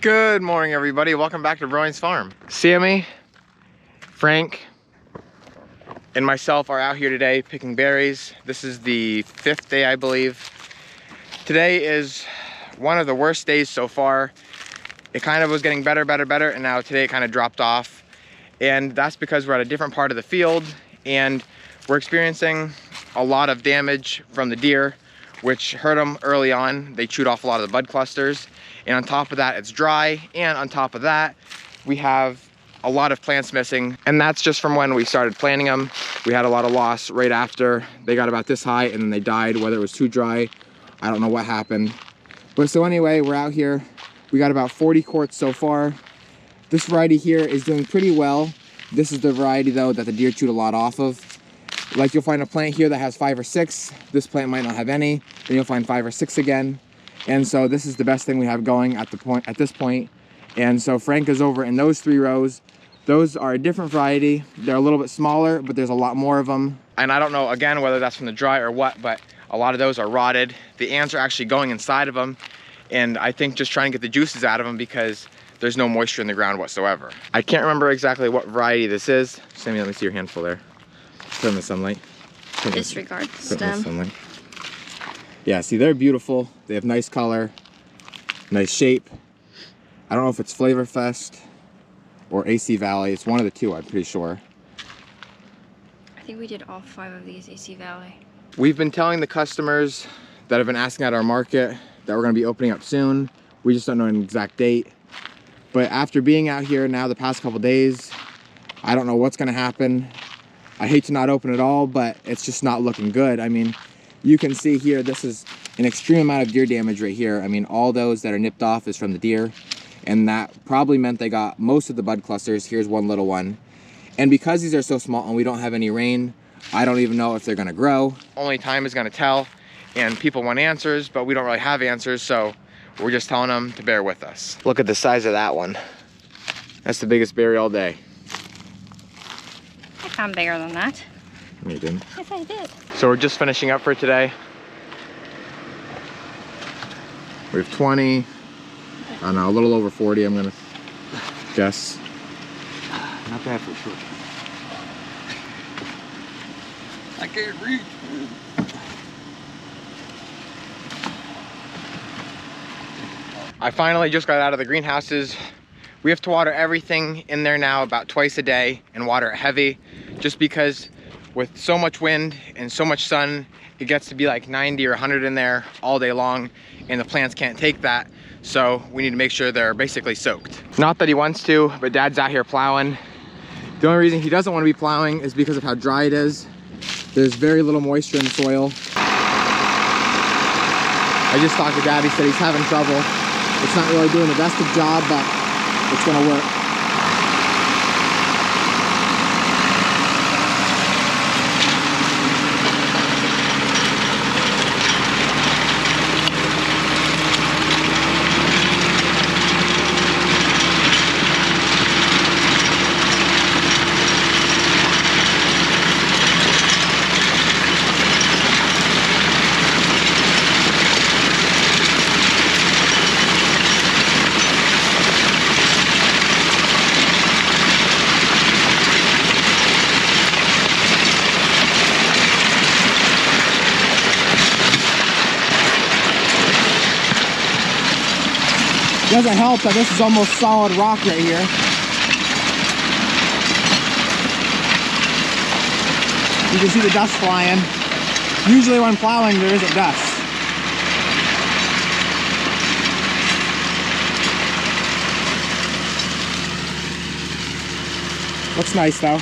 Good morning, everybody. Welcome back to Broyans Farm. Sammy, Frank, and myself are out here today picking berries. This is the 5th day, I believe. Today is one of the worst days so far. It kind of was getting better, and now today it kind of dropped off. And that's because we're at a different part of the field and we're experiencing a lot of damage from the deer, which hurt them early on. They chewed off a lot of the bud clusters. And on top of that, it's dry. And on top of that, we have a lot of plants missing. And that's just from when we started planting them. We had a lot of loss right after. They got about this high and then they died, whether it was too dry. I don't know what happened. But so anyway, we're out here. We got about 40 quarts so far. This variety here is doing pretty well. This is the variety though that the deer chewed a lot off of. Like you'll find a plant here that has 5 or 6. This plant might not have any. Then you'll find 5 or 6 again. And so this is the best thing we have going at this point. And so Frank is over in those 3 rows. Those are a different variety. They're a little bit smaller, but there's a lot more of them. And I don't know, again, whether that's from the dry or what, but a lot of those are rotted. The ants are actually going inside of them. And I think just trying to get the juices out of them because there's no moisture in the ground whatsoever. I can't remember exactly what variety this is. Sammy, let me see your handful there. Put in the sunlight. Disregard the stem. Yeah, see, they're beautiful. They have nice color, nice shape. I don't know if it's Flavor Fest or AC Valley. It's one of the two, I'm pretty sure. I think we did all 5 of these AC Valley. We've been telling the customers that have been asking at our market that we're gonna be opening up soon. We just don't know an exact date. But after being out here now the past couple days, I don't know what's gonna happen. I hate to not open it all, but it's just not looking good. I mean, you can see here, this is an extreme amount of deer damage right here. I mean, all those that are nipped off is from the deer, and that probably meant they got most of the bud clusters. Here's one little one. And because these are so small and we don't have any rain, I don't even know if they're gonna grow. Only time is gonna tell, and people want answers, but we don't really have answers, so we're just telling them to bear with us. Look at the size of that one. That's the biggest berry all day. I found bigger than that. No, you didn't. Yes, I did. So we're just finishing up for today. We have 20, I don't know, a little over 40, I'm gonna guess. Not bad for sure. I can't reach. I finally just got out of the greenhouses. We have to water everything in there now about twice a day and water it heavy, just because with so much wind and so much sun, it gets to be like 90 or 100 in there all day long, and the plants can't take that. So we need to make sure they're basically soaked. Not that he wants to, but Dad's out here plowing. The only reason he doesn't want to be plowing is because of how dry it is. There's very little moisture in the soil. I just talked to Dad, he said he's having trouble. It's not really doing the best of job, but it's gonna work. It doesn't help that this is almost solid rock right here. You can see the dust flying. Usually when plowing there isn't dust. Looks nice though.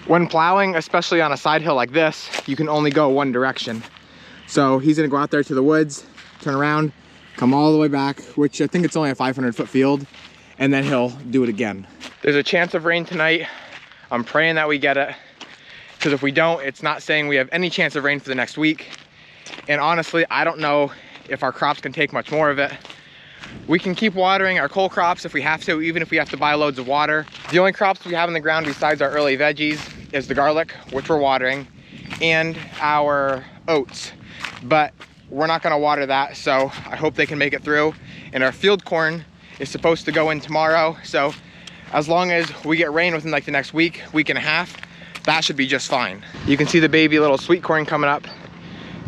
When plowing, especially on a side hill like this, you can only go one direction. So he's gonna go out there to the woods, turn around, come all the way back, which I think it's only a 500-foot field, and then he'll do it again. There's a chance of rain tonight. I'm praying that we get it, because if we don't, it's not saying we have any chance of rain for the next week. And honestly, I don't know if our crops can take much more of it. We can keep watering our cole crops if we have to, even if we have to buy loads of water. The only crops we have in the ground besides our early veggies is the garlic, which we're watering, and our oats. But we're not gonna water that, so I hope they can make it through. And our field corn is supposed to go in tomorrow, so as long as we get rain within like the next week and a half, that should be just fine. You can see the baby little sweet corn coming up.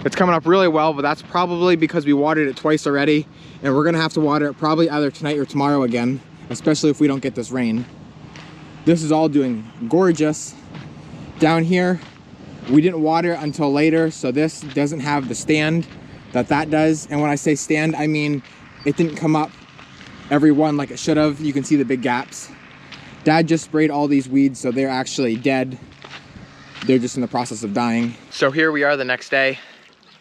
It's coming up really well, but that's probably because we watered it twice already, and we're gonna have to water it probably either tonight or tomorrow again, especially if we don't get this rain. This is all doing gorgeous. Down here, we didn't water it until later, so this doesn't have the stand that does. And when I say stand, I mean it didn't come up every one like it should have. You can see the big gaps. Dad just sprayed all these weeds, so they're actually dead. They're just in the process of dying. So here we are the next day,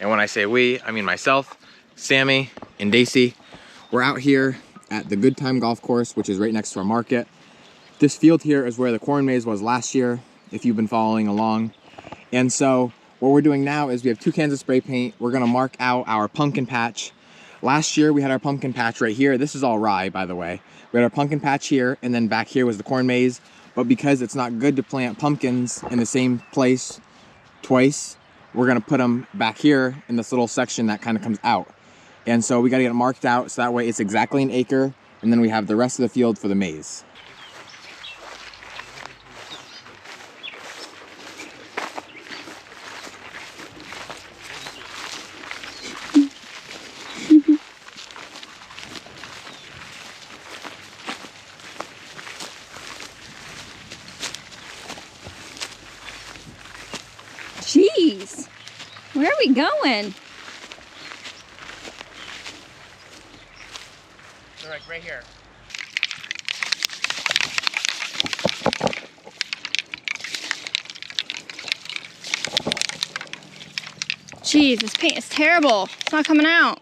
and when I say we, I mean myself, Sammy, and Daisy. We're out here at the Good Time Golf Course, which is right next to our market. This field here is where the corn maze was last year, if you've been following along. And so what we're doing now is we have 2 cans of spray paint. We're gonna mark out our pumpkin patch. Last year we had our pumpkin patch right here. This is all rye, by the way. We had our pumpkin patch here, and then back here was the corn maze. But because it's not good to plant pumpkins in the same place twice, we're gonna put them back here in this little section that kind of comes out. And so we gotta get it marked out so that way it's exactly an acre, and then we have the rest of the field for the maze. Jeez, where are we going? They're like right here. Jeez, this paint is terrible. It's not coming out.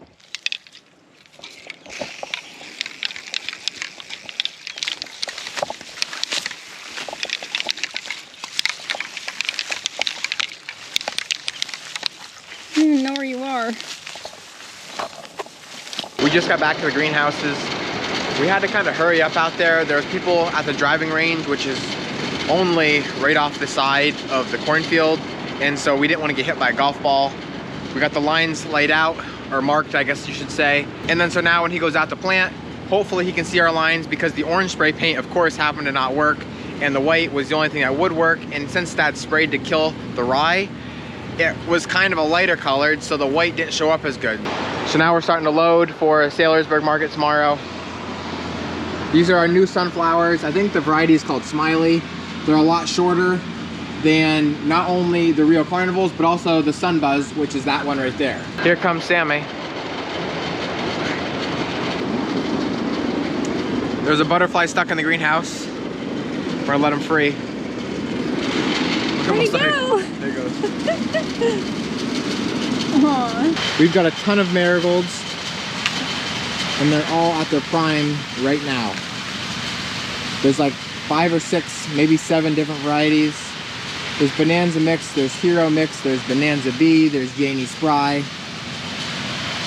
I don't even know where you are. We just got back to the greenhouses. We had to kind of hurry up out there. There's people at the driving range, which is only right off the side of the cornfield. And so we didn't want to get hit by a golf ball. We got the lines laid out, or marked, I guess you should say. And then so now when he goes out to plant, hopefully he can see our lines, because the orange spray paint, of course, happened to not work. And the white was the only thing that would work. And since that sprayed to kill the rye, it was kind of a lighter colored, so the white didn't show up as good. So now we're starting to load for Saylorsburg Market tomorrow. These are our new sunflowers. I think the variety is called Smiley. They're a lot shorter than not only the real carnivals, but also the Sunbuzz, which is that one right there. Here comes Sammy. There's a butterfly stuck in the greenhouse. We're gonna let him free. Where'd he go? There he goes. Aww. We've got a ton of marigolds, and they're all at their prime right now. There's like 5 or 6, maybe 7 different varieties. There's Bonanza Mix, there's Hero Mix, there's Bonanza B, there's Janie Spry.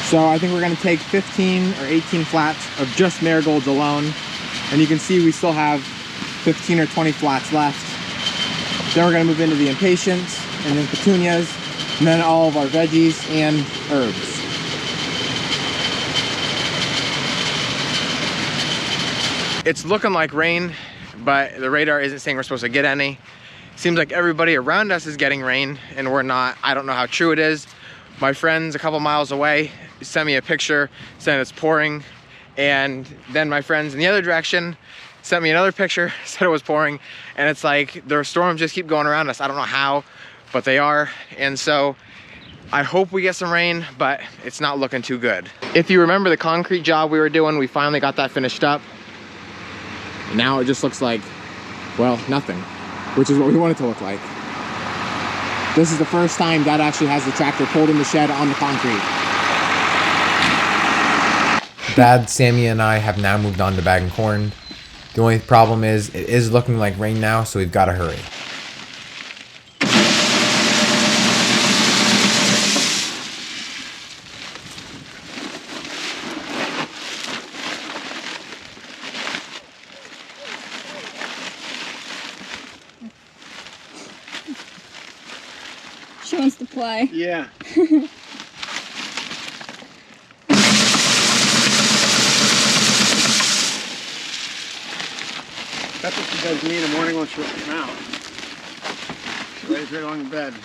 So I think we're gonna take 15 or 18 flats of just marigolds alone. And you can see we still have 15 or 20 flats left. Then we're gonna move into the impatiens, and then petunias, and then all of our veggies and herbs. It's looking like rain, but the radar isn't saying we're supposed to get any. Seems like everybody around us is getting rain, and we're not. I don't know how true it is. My friends a couple miles away sent me a picture saying it's pouring, and then my friends in the other direction sent me another picture, said it was pouring, and it's like the storms just keep going around us. I don't know how, but they are. And so I hope we get some rain, but it's not looking too good. If you remember the concrete job we were doing, we finally got that finished up. Now it just looks like, well, nothing, which is what we want it to look like. This is the first time Dad actually has the tractor pulled in the shed on the concrete. Dad, Sammy, and I have now moved on to bagging corn. The only problem is it is looking like rain now, so we've got to hurry. She wants to play. Yeah. That's what she does to me in the morning when she lets him out. She lays right along the bed.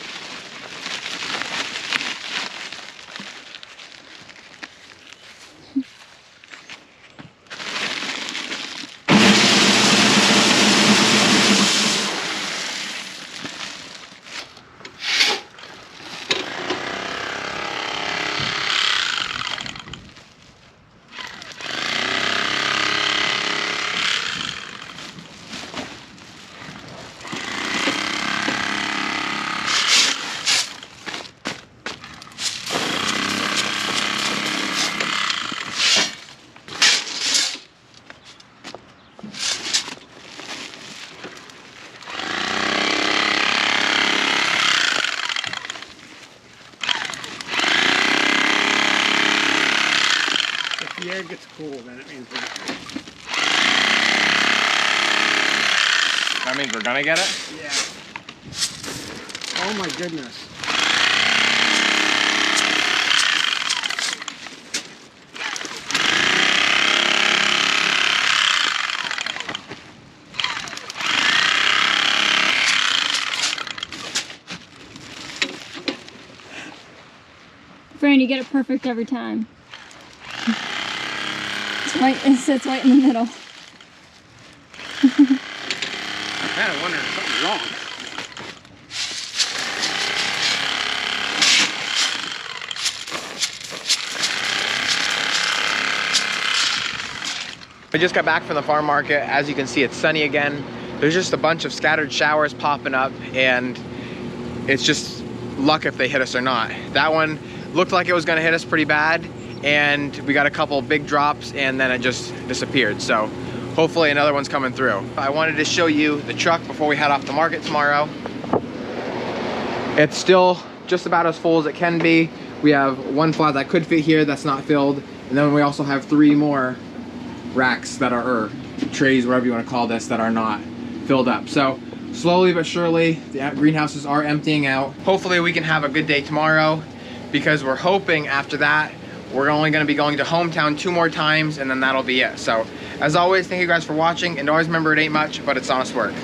The air gets cool, then it means we're good. That means we're gonna get it? Yeah. Oh my goodness. Fran, you get it perfect every time. It sits right in the middle. I kind of wonder if something's wrong. I just got back from the farm market. As you can see, it's sunny again. There's just a bunch of scattered showers popping up, and it's just luck if they hit us or not. That one looked like it was gonna hit us pretty bad, and we got a couple big drops, and then it just disappeared. So hopefully another one's coming through. I wanted to show you the truck before we head off the market tomorrow. It's still just about as full as it can be. We have one flat that could fit here that's not filled, and then we also have 3 more racks that are, or trays, whatever you want to call this, that are not filled up. So slowly but surely the greenhouses are emptying out. Hopefully we can have a good day tomorrow, because we're hoping after that we're only going to be going to hometown 2 more times, and then that'll be it. So as always, thank you guys for watching, and always remember, it ain't much, but it's honest work.